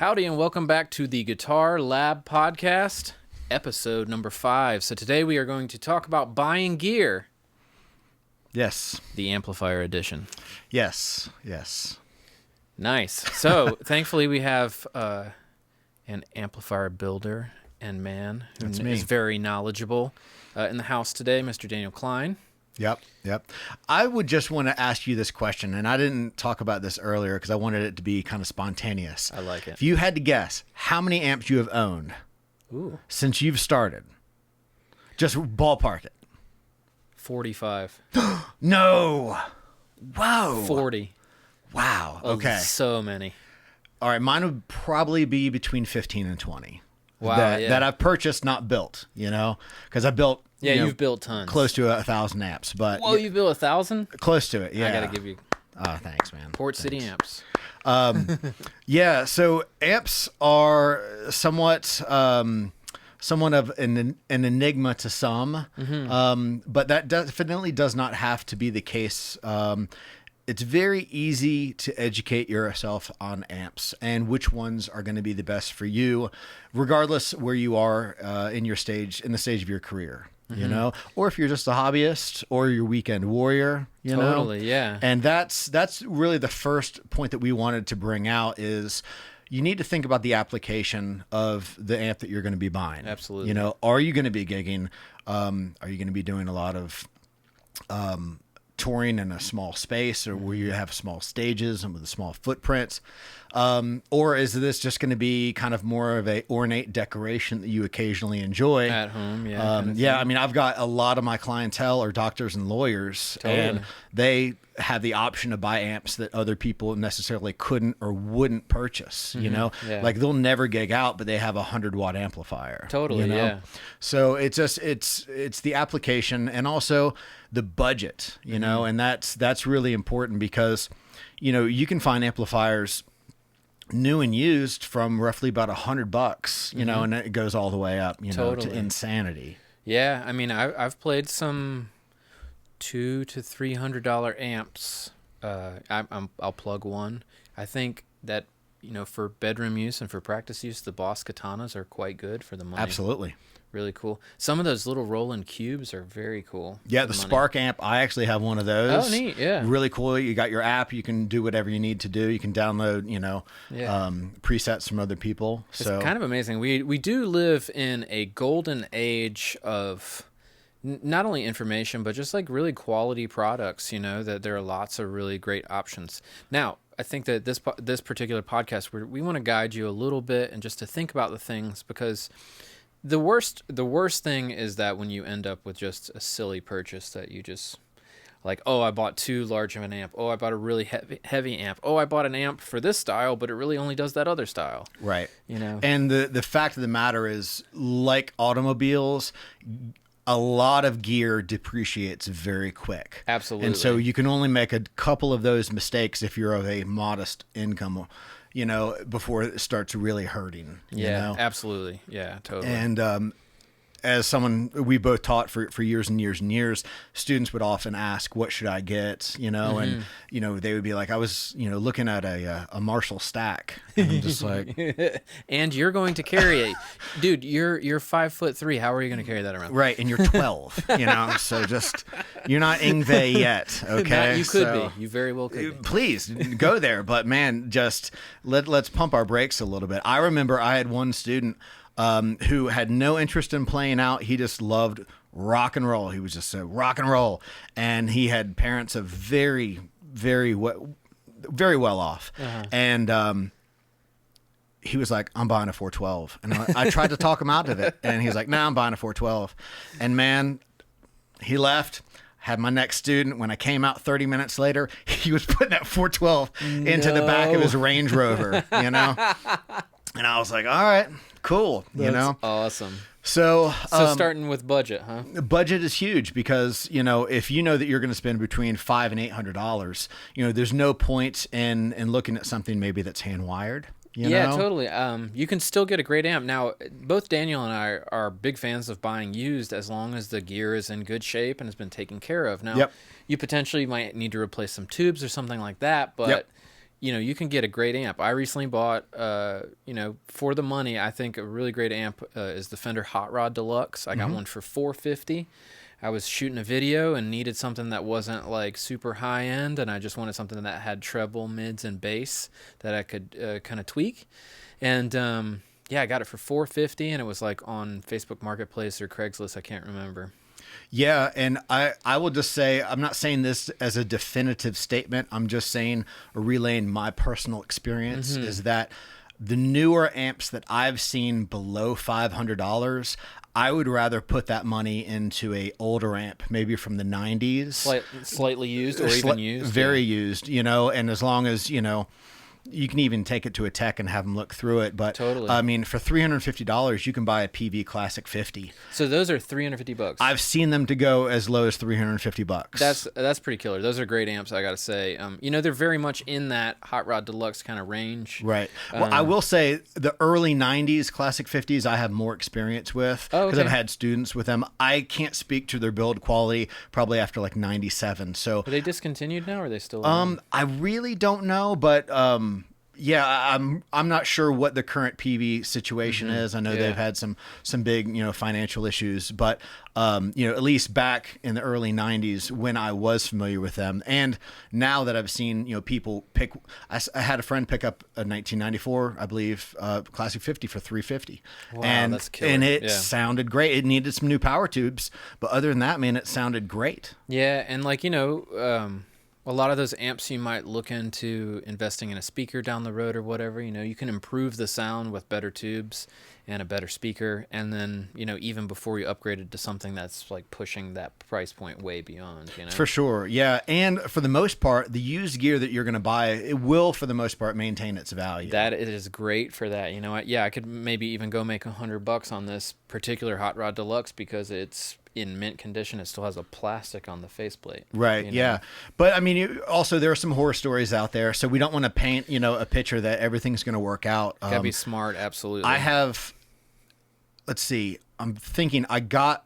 Howdy and welcome back to the Guitar Lab Podcast, episode number 5. So today we are going to talk about buying gear. Yes. The amplifier edition. Yes. Nice. So thankfully we have an amplifier builder and man who is very knowledgeable in the house today, Mr. Daniel Klein. Yep. I would just want to ask you this question, and I didn't talk about this earlier because I wanted it to be kind of spontaneous. I like it. If you had to guess how many amps you have owned since you've started, just ballpark it. 45. No. Wow. 40. Wow. Okay. So many. All right. Mine would probably be between 15 and 20. Wow. That I've purchased, not built, because I built. Yeah, you've built tons. Close to 1,000 amps. But whoa, you built 1,000? Close to it, yeah. I got to give you. Oh, thanks, man. Port City amps. Yeah, so amps are somewhat of an enigma to some, but that definitely does not have to be the case. It's very easy to educate yourself on amps and which ones are going to be the best for you, regardless where you are in the stage of your career. Or if you're just a hobbyist or your weekend warrior, Totally, yeah. And that's really the first point that we wanted to bring out is you need to think about the application of the amp that you're going to be buying. Absolutely. Are you going to be gigging? Are you going to be doing a lot of touring in a small space, or where you have small stages and with small footprints? Or is this just going to be kind of more of a ornate decoration that you occasionally enjoy at home? Yeah. I mean, I've got a lot of my clientele are doctors and lawyers, and they have the option to buy amps that other people necessarily couldn't or wouldn't purchase. Like they'll never gig out, but they have a 100-watt amplifier. Totally, yeah. So it's just it's the application and also the budget. And that's really important because you can find amplifiers new and used from roughly about $100, and it goes all the way up, to insanity. Yeah, I mean, I've played some $200 to $300 amps. I'll plug one. I think that for bedroom use and for practice use, the Boss Katanas are quite good for the money. Absolutely. Really cool. Some of those little Roland cubes are very cool. Yeah, the Spark amp, I actually have one of those. Oh, neat, yeah. Really cool. You got your app. You can do whatever you need to do. You can download, presets from other people. It's kind of amazing. We do live in a golden age of not only information, but just like really quality products, that there are lots of really great options. Now, I think that this particular podcast, we want to guide you a little bit and just to think about the things, because the worst thing is that when you end up with just a silly purchase that you just like, oh, I bought too large of an amp. Oh, I bought a really heavy amp. Oh, I bought an amp for this style, but it really only does that other style. Right. And the fact of the matter is, like automobiles, a lot of gear depreciates very quick. Absolutely. And so you can only make a couple of those mistakes if you're of a modest income, before it starts really hurting. Yeah, absolutely. Yeah, totally. And as someone we both taught for years and years and years, students would often ask, what should I get? And, they would be like, I was, looking at a Marshall stack. And I'm just like, and you're going to carry it. Dude, you're 5'3". How are you going to carry that around? Right. And you're 12, so just, you're not Ingve yet. Okay. You could be. You very well could be. Please go there. But man, just let's pump our brakes a little bit. I remember I had one student who had no interest in playing out. He just loved rock and roll. He was just rock and roll. And he had parents of very, very, very well off. Uh-huh. And he was like, I'm buying a 412. And I tried to talk him out of it. And he was like, no, I'm buying a 412. And man, he left. Had my next student. When I came out 30 minutes later, he was putting that 412 into the back of his Range Rover, And I was like, all right, cool. That's awesome. So starting with budget, huh? Budget is huge because, if you know that you're going to spend between $500 and $800, there's no point in looking at something maybe that's hand wired. Yeah, totally. You can still get a great amp. Now, both Daniel and I are big fans of buying used as long as the gear is in good shape and has been taken care of. Now, you potentially might need to replace some tubes or something like that, but you can get a great amp. I recently bought, for the money, I think a really great amp is the Fender Hot Rod Deluxe. I got one for $450. I was shooting a video and needed something that wasn't like super high end, and I just wanted something that had treble, mids, and bass that I could kind of tweak. And I got it for $450, and it was like on Facebook Marketplace or Craigslist. I can't remember. Yeah, and I will just say, I'm not saying this as a definitive statement. I'm just saying, or relaying my personal experience, is that the newer amps that I've seen below $500, I would rather put that money into a older amp, maybe from the 90s. Slightly used or even used? Very used, and as long as, you can even take it to a tech and have them look through it. But totally. I mean, for $350, you can buy a PV Classic 50. So those are $350. I've seen them to go as low as $350. That's pretty killer. Those are great amps, I got to say. They're very much in that Hot Rod Deluxe kind of range. Right. Well, I will say the early 90s Classic 50s I have more experience with because I've had students with them. I can't speak to their build quality probably after like 97. So are they discontinued now, or are they still around? I really don't know, but yeah, I'm not sure what the current PV situation is. I know they've had some big, financial issues, but at least back in the early 90s when I was familiar with them, and now that I've seen, people pick, I had a friend pick up a 1994, I believe, Classic 50 for $350. Wow, that's killer. And it sounded great. It needed some new power tubes, but other than that, man, it sounded great. Yeah, and a lot of those amps you might look into investing in a speaker down the road or whatever. You can improve the sound with better tubes and a better speaker, and then even before you upgrade it to something that's like pushing that price point way beyond. For sure, yeah. And for the most part, the used gear that you're going to buy, it will for the most part maintain its value. That is great for that. I could maybe even go make $100 on this particular Hot Rod Deluxe because it's in mint condition. It still has a plastic on the faceplate. Right. Yeah. But I mean, also there are some horror stories out there, so we don't want to paint, a picture that everything's going to work out. Gotta be smart. Absolutely. I have, let's see, I'm thinking I got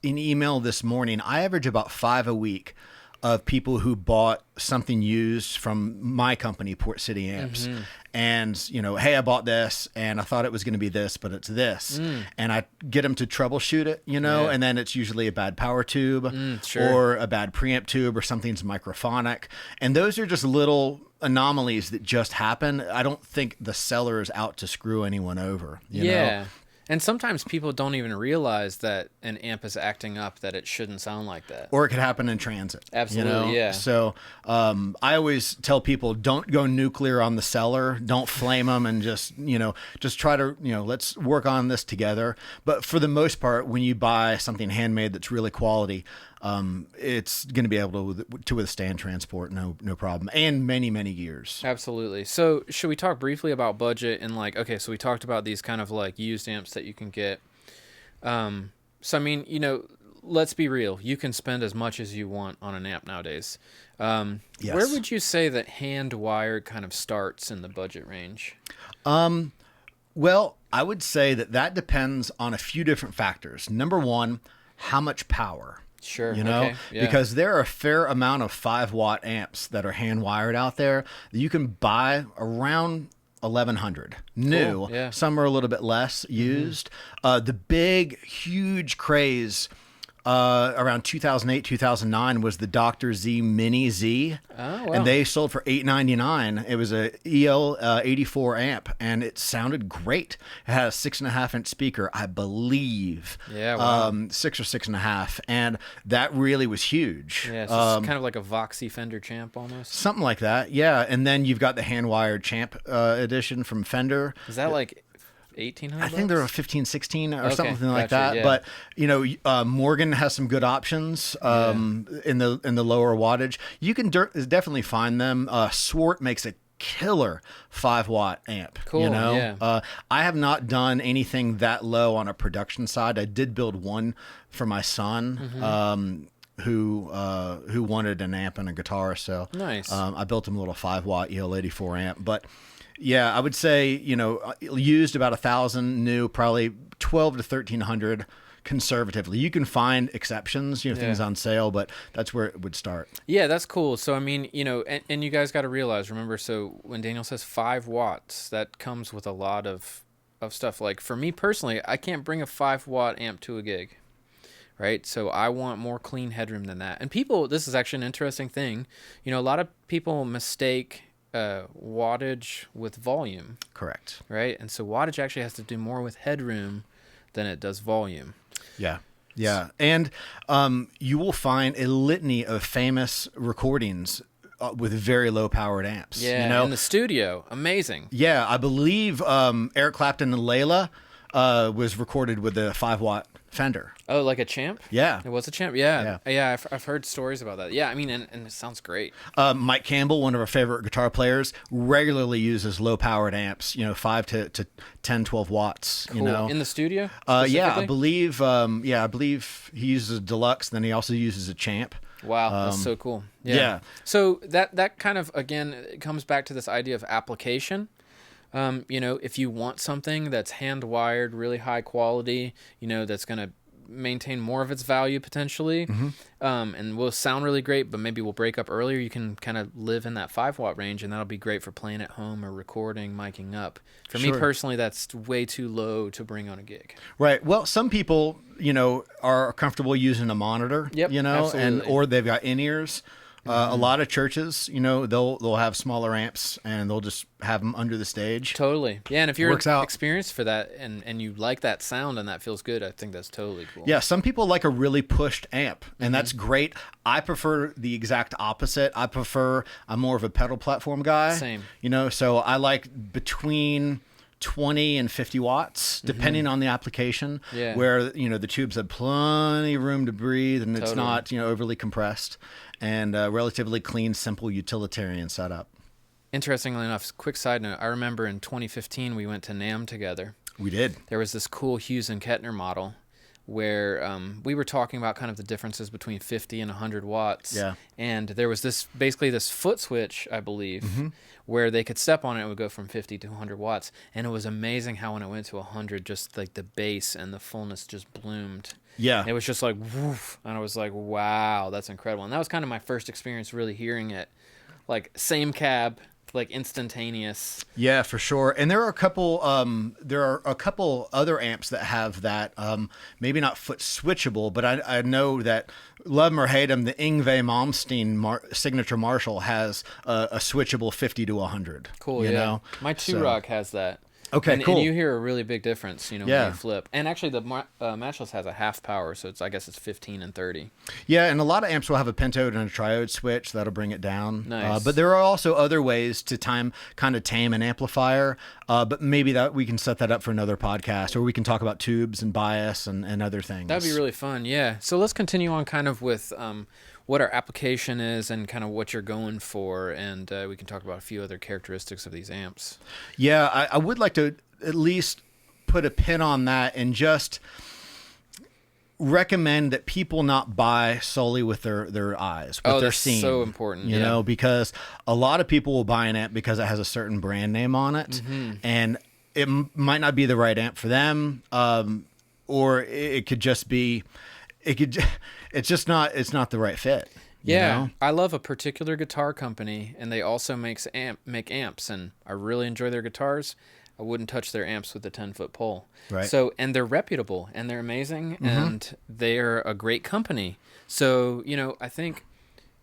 an email this morning. I average about 5 a week of people who bought something used from my company, Port City Amps. And, hey, I bought this and I thought it was going to be this, but it's this. And I get them to troubleshoot it, and then it's usually a bad power tube or a bad preamp tube or something's microphonic. And those are just little anomalies that just happen. I don't think the seller is out to screw anyone over, you know? And sometimes people don't even realize that an amp is acting up, that it shouldn't sound like that. Or it could happen in transit. Absolutely, yeah. So I always tell people, don't go nuclear on the seller. Don't flame them, and just try to, let's work on this together. But for the most part, when you buy something handmade that's really quality, it's going to be able to withstand transport, no problem, and many, many years. Absolutely. So should we talk briefly about budget and so we talked about these kind of like used amps that you can get. So I mean, let's be real. You can spend as much as you want on an amp nowadays. Yes. Where would you say that hand wired kind of starts in the budget range? Well, I would say that depends on a few different factors. Number one, how much power. Sure. Because there are a fair amount of 5-watt amps that are hand wired out there that you can buy around 1,100 new. Cool. Yeah. Some are a little bit less used. The big, huge craze around 2008, 2009 was the Dr. Z Mini Z. Oh, wow. And they sold for $899. It was a EL 84 amp, and it sounded great. It had a 6.5-inch speaker, I believe. Yeah, wow. 6 or 6.5, and that really was huge. Yeah, so it's kind of like a Voxy Fender Champ almost. Something like that, yeah. And then you've got the hand-wired Champ edition from Fender. Is that like 1,800? I think they're 15, 16 or something like that. Yeah. But Morgan has some good options in the lower wattage. You can definitely find them. Swart makes a killer 5-watt amp. Cool. Yeah. I have not done anything that low on a production side. I did build one for my son. Who wanted an amp and a guitar? So nice. I built him a little 5-watt EL 84 amp, but. Yeah, I would say, used about 1,000, new probably 1,200 to 1,300 conservatively. You can find exceptions, things on sale, but that's where it would start. Yeah, that's cool. So, I mean, and you guys got to realize, remember, so when Daniel says 5 watts, that comes with a lot of stuff. Like, for me personally, I can't bring a 5-watt amp to a gig, right? So I want more clean headroom than that. And this is actually an interesting thing. A lot of people mistake wattage with volume. Correct. Right? And so wattage actually has to do more with headroom than it does volume. Yeah. Yeah. And you will find a litany of famous recordings with very low powered amps. Yeah, in the studio. Amazing. Yeah, I believe Eric Clapton and Layla was recorded with a 5-watt Fender. Oh, like a Champ? Yeah. It was a Champ? Yeah. I've heard stories about that. Yeah, I mean, and it sounds great. Mike Campbell, one of our favorite guitar players, regularly uses low-powered amps, 5 to 10, 12 watts, Cool. In the studio? Yeah, I believe he uses a Deluxe, then he also uses a Champ. Wow, that's so cool. Yeah. So that kind of, again, it comes back to this idea of application. If you want something that's hand-wired, really high quality, that's going to maintain more of its value potentially, and will sound really great, but maybe will break up earlier, you can kind of live in that 5-watt range, and that'll be great for playing at home or recording, miking up. For me personally, that's way too low to bring on a gig. Right. Well, some people, are comfortable using a monitor, or they've got in-ears. A lot of churches, they'll have smaller amps and they'll just have them under the stage. Totally. Yeah, and if you're experienced for that and you like that sound and that feels good, I think that's totally cool. Yeah, some people like a really pushed amp, and that's great. I prefer the exact opposite. I'm more of a pedal platform guy. Same. So I like between 20 and 50 watts, depending on the application, where, the tubes have plenty of room to breathe and it's not, overly compressed, and relatively clean, simple utilitarian setup. Interestingly enough, quick side note, I remember in 2015 we went to NAMM together. We did. There was this cool Hughes and Kettner model where we were talking about kind of the differences between 50 and 100 watts. Yeah. And there was this foot switch, I believe, where they could step on it and it would go from 50 to 100 watts. And it was amazing how when it went to 100, just like the bass and the fullness just bloomed. Yeah. It was just like, woof. And I was like, wow, that's incredible. And that was kind of my first experience really hearing it. Like, same cab, like instantaneous. Yeah, for sure. And there are a couple other amps that have that, maybe not foot switchable, but I know that, love 'em or hate 'em, the Yngwie Malmsteen signature Marshall has a switchable 50 to 100. Cool. Yeah. My 2-Rock has that. Okay, cool. And you hear a really big difference, when you flip. And actually, the Matchless has a half power, so I guess it's 15 and 30. Yeah, and a lot of amps will have a pentode and a triode switch. That'll bring it down. Nice. But there are also other ways to tame an amplifier. But maybe that we can set that up for another podcast, or we can talk about tubes and bias and other things. That'd be really fun, yeah. So let's continue on kind of with what our application is and kind of what you're going for, and we can talk about a few other characteristics of these amps. Yeah, I would like to at least put a pin on that and just recommend that people not buy solely with their eyes, with their seeing. So important, because a lot of people will buy an amp because it has a certain brand name on it, and it might not be the right amp for them, or it could just be, it's not the right fit. I love a particular guitar company, and they also make amps, and I really enjoy their guitars. I wouldn't touch their amps with a 10-foot pole. Right. So, and they're reputable, and they're amazing, and they're a great company. So, I think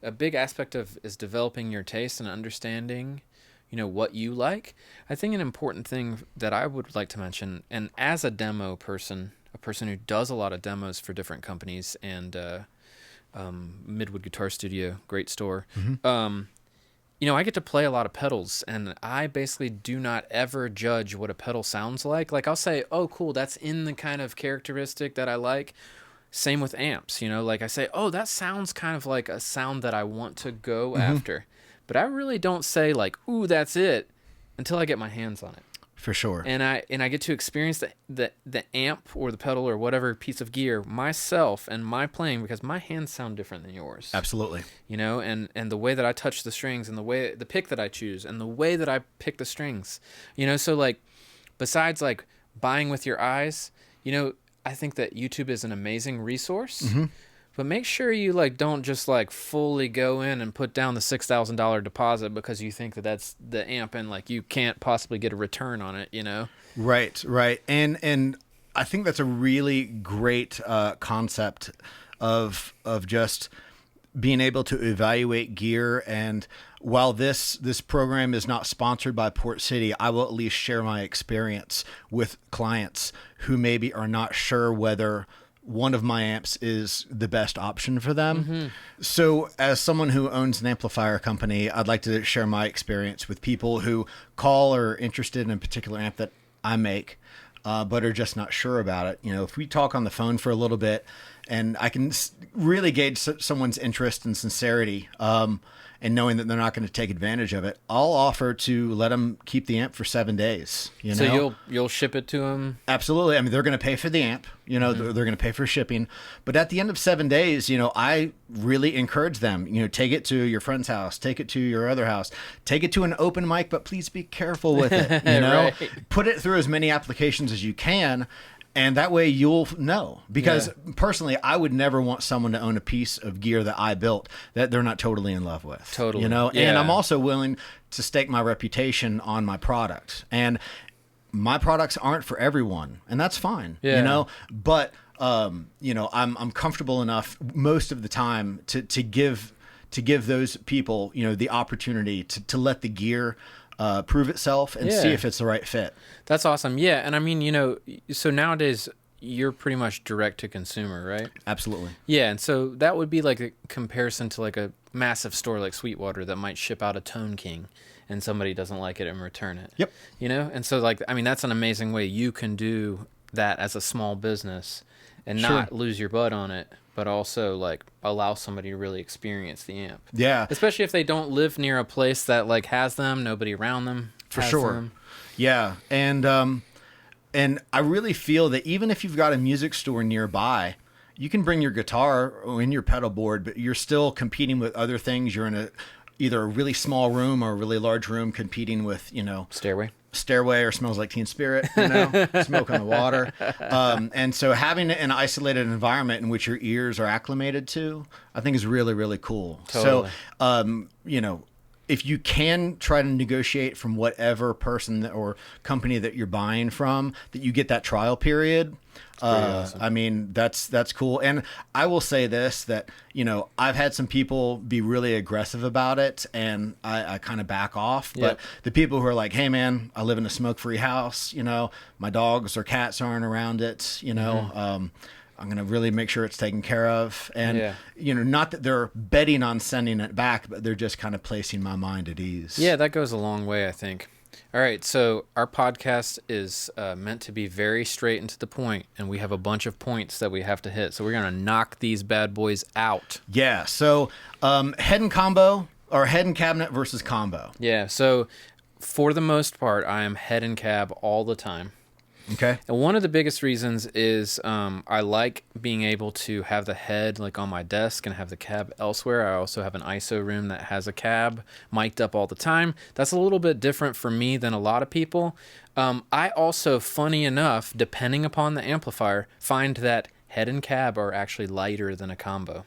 a big aspect is developing your taste and understanding, what you like. I think an important thing that I would like to mention, and as a demo person, a person who does a lot of demos for different companies, and Midwood Guitar Studio, great store. I get to play a lot of pedals, and I basically do not ever judge what a pedal sounds like. Like, I'll say, oh, cool, that's in the kind of characteristic that I like. Same with amps, like I say, oh, that sounds kind of like a sound that I want to go after. But I really don't say like, ooh, that's it, until I get my hands on it. For sure. And I get to experience the amp or the pedal or whatever piece of gear myself and my playing, because my hands sound different than yours. Absolutely. And the way that I touch the strings and the pick that I choose and the way that I pick the strings. So like, besides like buying with your eyes, I think that YouTube is an amazing resource. Mm-hmm. But make sure you like don't just like fully go in and put down the $6,000 deposit because you think that that's the amp and like you can't possibly get a return on it, you know? Right, right. And I think that's a really great concept of just being able to evaluate gear. And while this program is not sponsored by Port City, I will at least share my experience with clients who maybe are not sure whether one of my amps is the best option for them. Mm-hmm. So as someone who owns an amplifier company, I'd like to share my experience with people who call or are interested in a particular amp that I make, but are just not sure about it. You know, if we talk on the phone for a little bit and I can really gauge someone's interest and sincerity, and knowing that they're not going to take advantage of it, I'll offer to let them keep the amp for 7 days. You know? So you'll ship it to them? Absolutely. I mean, they're going to pay for the amp, you know, they're going to pay for shipping. But at the end of 7 days, you know, I really encourage them, you know, take it to your friend's house, take it to your other house, take it to an open mic, but please be careful with it, you know, Right. Put it through as many applications as you can. And that way you'll know, because personally, I would never want someone to own a piece of gear that I built that they're not totally in love with. Totally. You know, Yeah. and I'm also willing to stake my reputation on my product. And my products aren't for everyone, and that's fine. Yeah. You know, but you know, I'm comfortable enough most of the time to give those people, you know, the opportunity to let the gear prove itself and see if it's the right fit. That's awesome. Yeah. And I mean, you know, so nowadays you're pretty much direct to consumer, right? Absolutely. Yeah. And so that would be like a comparison to like a massive store like Sweetwater that might ship out a Tone King and somebody doesn't like it and return it. Yep. You know? And so like, I mean, that's an amazing way you can do that as a small business and not lose your butt on it, but also like allow somebody to really experience the amp. Yeah. Especially if they don't live near a place that like has them, nobody around them. For has sure. them. Yeah. And I really feel that even if you've got a music store nearby, you can bring your guitar or in your pedal board, but you're still competing with other things. You're in either a really small room or a really large room competing with, you know, Stairway or Smells Like Teen Spirit, you know, Smoke on the Water. And so having an isolated environment in which your ears are acclimated to, I think is really, really cool. Totally. So, you know, if you can try to negotiate from whatever person or company that you're buying from, that you get that trial period. Awesome. I mean, that's cool. And I will say this, that, you know, I've had some people be really aggressive about it and I kind of back off, but the people who are like, hey man, I live in a smoke-free house, you know, my dogs or cats aren't around it, you know, I'm going to really make sure it's taken care of. And, you know, not that they're betting on sending it back, but they're just kind of placing my mind at ease. Yeah, that goes a long way, I think. All right, so our podcast is meant to be very straight and to the point, and we have a bunch of points that we have to hit. So we're going to knock these bad boys out. Yeah, so head and combo, or head and cabinet versus combo. Yeah, so for the most part, I am head and cab all the time. Okay. And one of the biggest reasons is I like being able to have the head like on my desk and have the cab elsewhere. I also have an ISO room that has a cab mic'd up all the time. That's a little bit different for me than a lot of people. I also, funny enough, depending upon the amplifier, find that head and cab are actually lighter than a combo.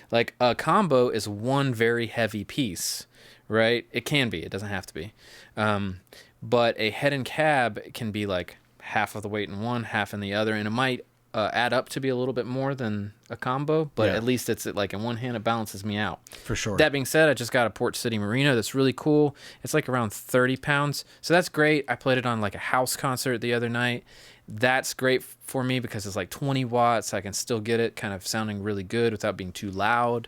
Like a combo is one very heavy piece, right? It can be. It doesn't have to be. But a head and cab can be like half of the weight in one, half in the other, and it might add up to be a little bit more than a combo, but at least it's like in one hand it balances me out. For sure. That being said, I just got a Port City Merino that's really cool. It's like around 30 pounds, so that's great. I played it on like a house concert the other night. That's great for me because it's like 20 watts. I can still get it kind of sounding really good without being too loud,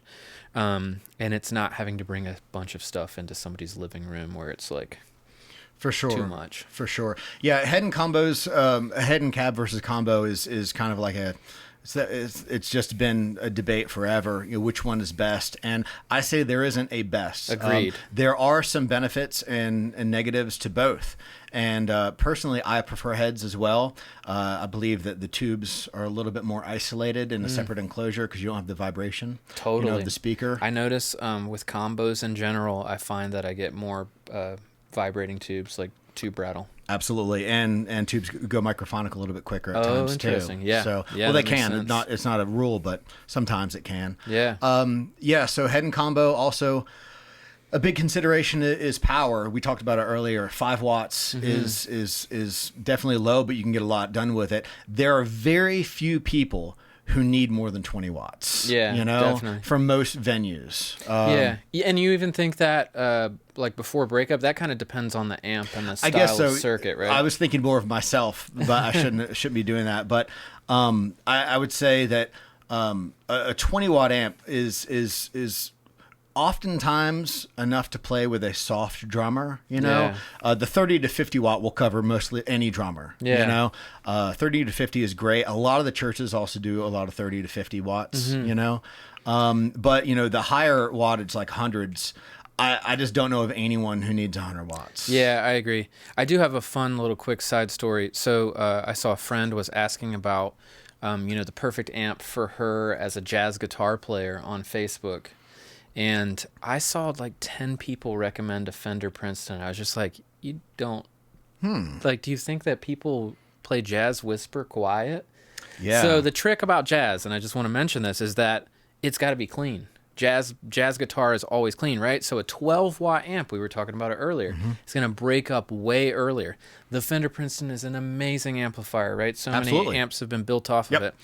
and it's not having to bring a bunch of stuff into somebody's living room where it's like for sure too much. For sure. Yeah, head and combos, head and cab versus combo is kind of like it's just been a debate forever, you know, which one is best. And I say there isn't a best. Agreed. There are some benefits and negatives to both. And personally, I prefer heads as well. I believe that the tubes are a little bit more isolated in a separate enclosure because you don't have the vibration Totally. of the speaker. I notice with combos in general, I find that I get more vibrating tubes, like tube rattle. Absolutely, and tubes go microphonic a little bit quicker at Oh, times interesting. too. Yeah. So Yeah, well, they that makes can. sense. It's not a rule, but sometimes it can. Yeah. Yeah. So head and combo also. A big consideration is power. We talked about it earlier. 5 watts is definitely low, but you can get a lot done with it. There are very few people who need more than 20 watts. Yeah, you know, definitely. from most venues. Yeah, and you even think that, like before breakup, that kind of depends on the amp and the style I guess so. of circuit, right? I was thinking more of myself, but I shouldn't be doing that. But I would say that a 20 watt amp is oftentimes enough to play with a soft drummer, you know. The 30 to 50 watt will cover mostly any drummer, Yeah. you know. 30 to 50 is great. A lot of the churches also do a lot of 30 to 50 watts, you know. But, you know, the higher wattage, like hundreds, I just don't know of anyone who needs 100 watts. Yeah, I agree. I do have a fun little quick side story. So I saw a friend was asking about, you know, the perfect amp for her as a jazz guitar player on Facebook. And I saw like 10 people recommend a Fender Princeton. I was just like, you don't, like, do you think that people play jazz whisper quiet? Yeah. So the trick about jazz, and I just want to mention this, is that it's got to be clean. Jazz guitar is always clean, right? So a 12 watt amp, we were talking about it earlier, it's going to break up way earlier. The Fender Princeton is an amazing amplifier, right? So Absolutely. many amps have been built off of it,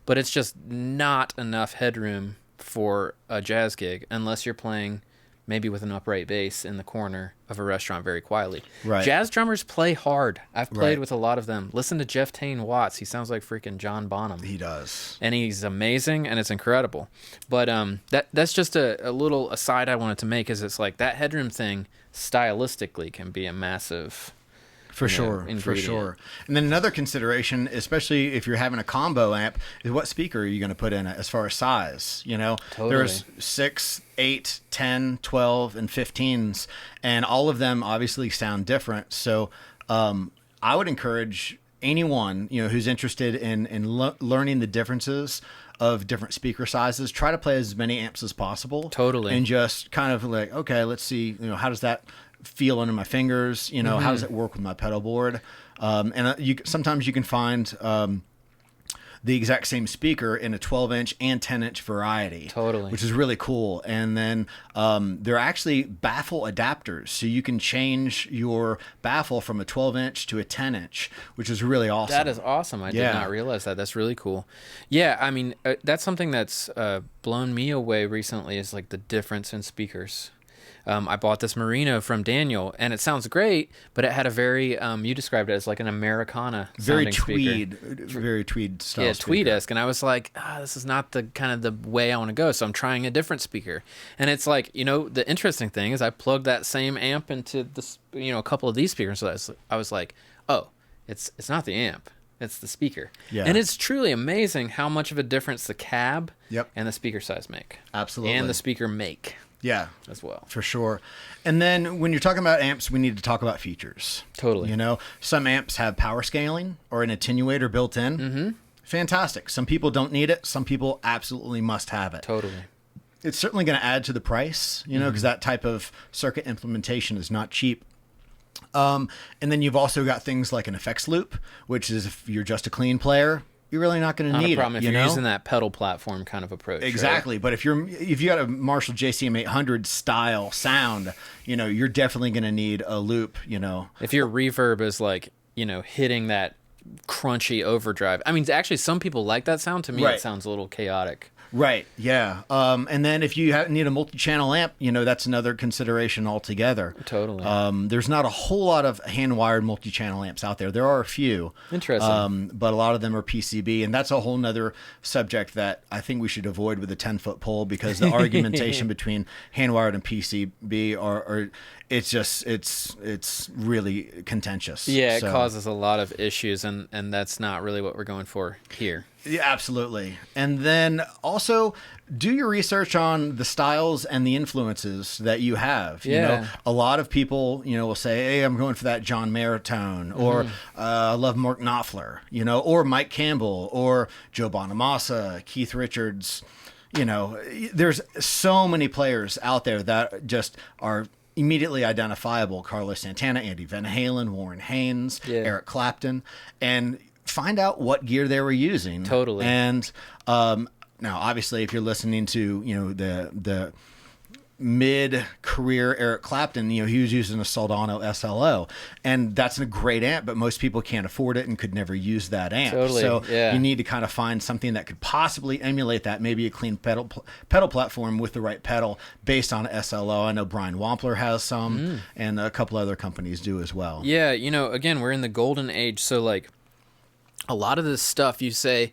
but it's just not enough headroom for a jazz gig unless you're playing maybe with an upright bass in the corner of a restaurant very quietly. Right. Jazz drummers play hard. I've played Right. with a lot of them. Listen to Jeff Tain Watts. He sounds like freaking John Bonham. He does. And he's amazing, and it's incredible. But that's just a little aside I wanted to make, is it's like that headroom thing stylistically can be a massive... For sure. ingredient. And then another consideration, especially if you're having a combo amp, is what speaker are you going to put in it as far as size? You know, Totally. there's 6, 8, 10, 12, and 15s, and all of them obviously sound different. So I would encourage anyone, you know, who's interested in learning the differences of different speaker sizes, try to play as many amps as possible. Totally. And just kind of like, okay, let's see, you know, how does that feel under my fingers? You know, how does it work with my pedal board? And sometimes you can find the exact same speaker in a 12-inch and 10-inch variety. Totally. Which is really cool. And then they're actually baffle adapters. So you can change your baffle from a 12-inch to a 10-inch, which is really awesome. That is awesome. I did not realize that. That's really cool. Yeah, I mean, that's something that's blown me away recently, is like the difference in speakers. I bought this Merino from Daniel, and it sounds great, but it had a very, you described it as like an Americana very sounding tweed, speaker. very tweed style. Yeah, speaker. tweed-esque. And I was like, this is not the kind of the way I want to go, so I'm trying a different speaker. And it's like, you know, the interesting thing is I plugged that same amp into this, you know, a couple of these speakers, so I was like, oh, it's not the amp. It's the speaker. Yeah. And it's truly amazing how much of a difference the cab and the speaker size make. Absolutely. And the speaker make. Yeah, as well. For sure. And then when you're talking about amps, we need to talk about features. Totally. You know, some amps have power scaling or an attenuator built in. Mm-hmm. Fantastic. Some people don't need it. Some people absolutely must have it. Totally. It's certainly going to add to the price, you know, because that type of circuit implementation is not cheap. And then you've also got things like an effects loop, which is if you're just a clean player, you're really not going to need a problem it. if you you're know? using that pedal platform kind of approach. Exactly. Right? But if you got a Marshall JCM 800 style sound, you know, you're definitely going to need a loop, you know. If your reverb is like, you know, hitting that crunchy overdrive. I mean, actually, some people like that sound. To me, Right. It sounds a little chaotic. Right. Yeah. And then if you need a multi-channel amp, you know, that's another consideration altogether. Totally. There's not a whole lot of hand-wired multi-channel amps out there. There are a few. Interesting. But a lot of them are PCB, and that's a whole nother subject that I think we should avoid with a 10-foot pole, because the argumentation between hand-wired and PCB are it's really contentious. Yeah, it causes a lot of issues, and that's not really what we're going for here. Yeah, absolutely. And then also do your research on the styles and the influences that you have. You know, a lot of people, you know, will say, hey, I'm going for that John Mayer tone, or I love Mark Knopfler, you know, or Mike Campbell, or Joe Bonamassa, Keith Richards. You know, there's so many players out there that just are immediately identifiable: Carlos Santana, Andy Van Halen, Warren Haynes, Eric Clapton, and find out what gear they were using. Totally. And now, obviously, if you're listening to the mid-career Eric Clapton, he was using a Soldano SLO, and that's a great amp, but most people can't afford it and could never use that amp. Totally. So Yeah. you need to kind of find something that could possibly emulate that, maybe a clean pedal platform with the right pedal based on SLO. I know Brian Wampler has some, and a couple other companies do as well. Yeah, again, we're in the golden age, so like a lot of this stuff you say,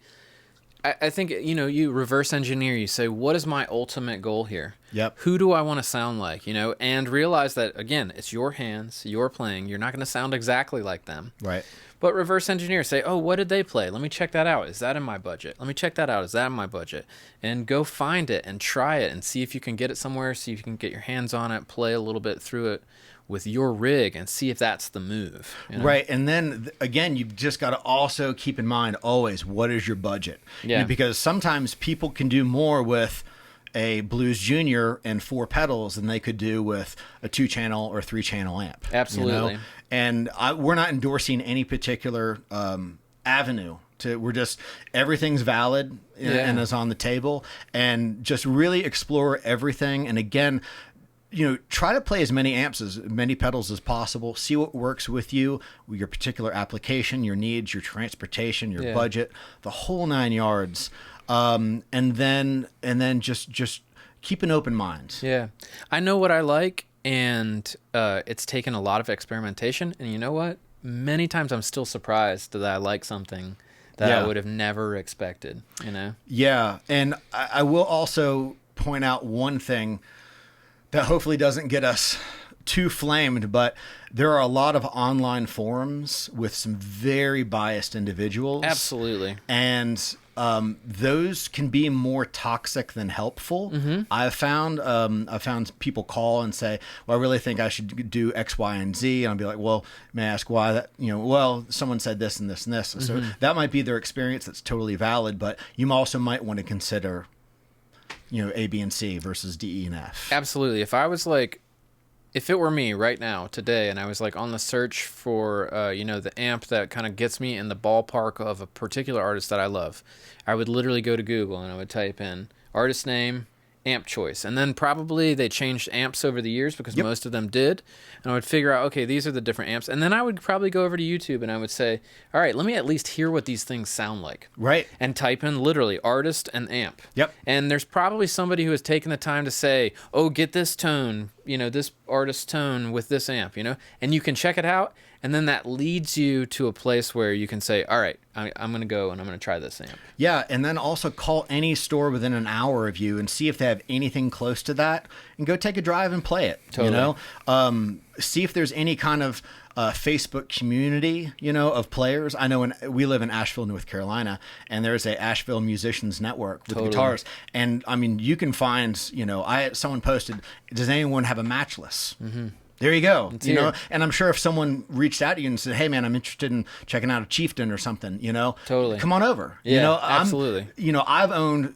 I think, you reverse engineer, you say, what is my ultimate goal here? Yep. Who do I want to sound like, and realize that, again, it's your hands, you're playing. You're not going to sound exactly like them. Right. But reverse engineer, say, oh, what did they play? Let me check that out. Is that in my budget? Let me check that out. Is that in my budget? And go find it and try it and see if you can get it somewhere, see if you can get your hands on it, play a little bit through it with your rig and see if that's the move. Right. And then again, you've just got to also keep in mind always, what is your budget? Yeah. Because sometimes people can do more with a Blues Junior and 4 pedals than they could do with a 2-channel or 3-channel amp. Absolutely. And we're not endorsing any particular avenue. We're just, everything's valid and is on the table, and just really explore everything. And again, try to play as many pedals as possible. See what works with you, your particular application, your needs, your transportation, your budget, the whole 9 yards. And then just keep an open mind. Yeah, I know what I like, and it's taken a lot of experimentation. And you know what? Many times I'm still surprised that I like something that I would have never expected. Yeah, and I will also point out one thing that hopefully doesn't get us too flamed, but there are a lot of online forums with some very biased individuals. Absolutely. And those can be more toxic than helpful. Mm-hmm. I've found people call and say, well, I really think I should do X, Y, and Z. And I'll be like, well, may I ask why that, well, someone said this and this and this. So that might be their experience. That's totally valid, but you also might want to consider, A, B, and C versus D, E, and F. Absolutely. If it were me right now, today, and I was like on the search for, the amp that kind of gets me in the ballpark of a particular artist that I love, I would literally go to Google and I would type in artist name, amp choice. And then probably they changed amps over the years because most of them did. And I would figure out, okay, these are the different amps. And then I would probably go over to YouTube and I would say, all right, let me at least hear what these things sound like. Right. And type in literally artist and amp. Yep. And there's probably somebody who has taken the time to say, oh, get this tone, this artist tone with this amp, and you can check it out. And then that leads you to a place where you can say, all right, I'm going to go and I'm going to try this amp. Yeah, and then also call any store within an hour of you and see if they have anything close to that, and go take a drive and play it. Totally. See if there's any kind of Facebook community, of players. I know we live in Asheville, North Carolina, and there's a Asheville Musicians Network with guitars. And I mean, you can find, someone posted, does anyone have a matchless? Mm-hmm. There you go. And I'm sure if someone reached out to you and said, hey man, I'm interested in checking out a Chieftain or something, Totally. come on over. Yeah, absolutely. I've owned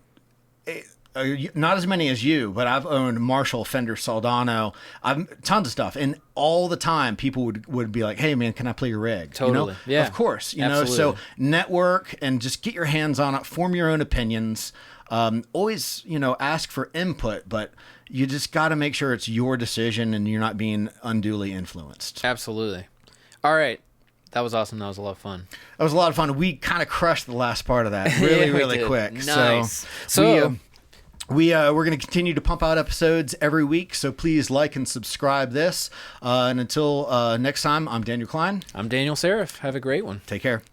not as many as you, but I've owned Marshall, Fender, Soldano. I've tons of stuff, and all the time people would be like, "Hey, man, can I play your rig?" Totally, yeah, of course. Absolutely. So network and just get your hands on it. Form your own opinions. Always, ask for input, but you just got to make sure it's your decision and you're not being unduly influenced. Absolutely. All right. That was awesome. That was a lot of fun. That was a lot of fun. We kind of crushed the last part of that really quick. Nice. So we're going to continue to pump out episodes every week, so please like and subscribe this. And until next time, I'm Daniel Klein. I'm Daniel Seriff. Have a great one. Take care.